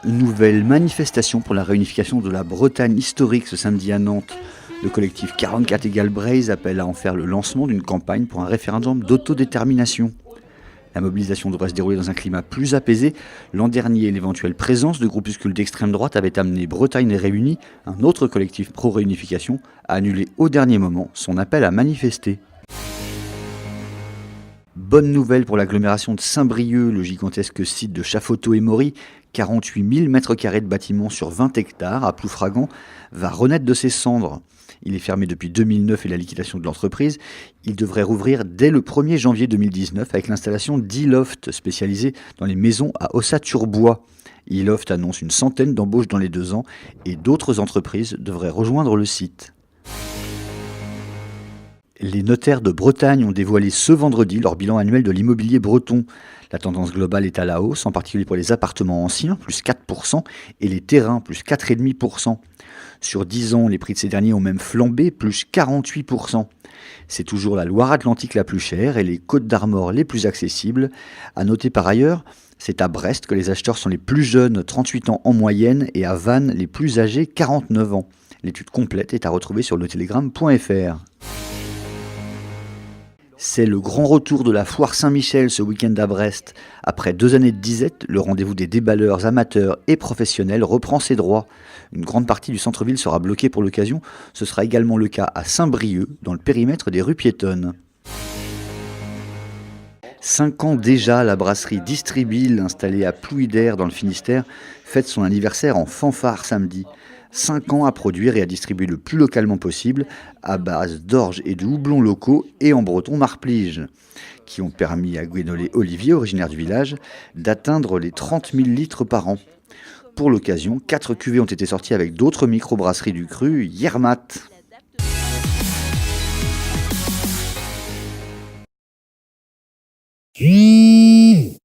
Nouvelle manifestation pour la réunification de la Bretagne historique ce samedi à Nantes. Le collectif 44 égale Braise appelle à en faire le lancement d'une campagne pour un référendum d'autodétermination. La mobilisation devrait se dérouler dans un climat plus apaisé. L'an dernier, l'éventuelle présence de groupuscules d'extrême droite avait amené Bretagne Réunie, un autre collectif pro-réunification, à annuler au dernier moment son appel à manifester. Bonne nouvelle pour l'agglomération de Saint-Brieuc, le gigantesque site de Chafoto et Maury, 48 000 m² de bâtiments sur 20 hectares à Ploufragan, va renaître de ses cendres. Il est fermé depuis 2009 et la liquidation de l'entreprise. Il devrait rouvrir dès le 1er janvier 2019 avec l'installation d'e-Loft, spécialisé dans les maisons à ossature-bois. e-Loft annonce une centaine d'embauches dans les 2 ans et d'autres entreprises devraient rejoindre le site. Les notaires de Bretagne ont dévoilé ce vendredi leur bilan annuel de l'immobilier breton. La tendance globale est à la hausse, en particulier pour les appartements anciens, plus 4%, et les terrains, plus 4,5%. Sur 10 ans, les prix de ces derniers ont même flambé, plus 48%. C'est toujours la Loire-Atlantique la plus chère et les Côtes d'Armor les plus accessibles. À noter par ailleurs, c'est à Brest que les acheteurs sont les plus jeunes, 38 ans en moyenne, et à Vannes, les plus âgés, 49 ans. L'étude complète est à retrouver sur letélégramme.fr. C'est le grand retour de la foire Saint-Michel ce week-end à Brest. Après 2 années de disette, le rendez-vous des déballeurs amateurs et professionnels reprend ses droits. Une grande partie du centre-ville sera bloquée pour l'occasion. Ce sera également le cas à Saint-Brieuc, dans le périmètre des rues piétonnes. 5 ans déjà, la brasserie Distribil, installée à Plouidère dans le Finistère, fête son anniversaire en fanfare samedi. 5 ans à produire et à distribuer le plus localement possible, à base d'orge et de houblons locaux et en breton marplige, qui ont permis à Gwenolé Olivier, originaire du village, d'atteindre les 30 000 litres par an. Pour l'occasion, 4 cuvées ont été sorties avec d'autres microbrasseries du cru, Yermat.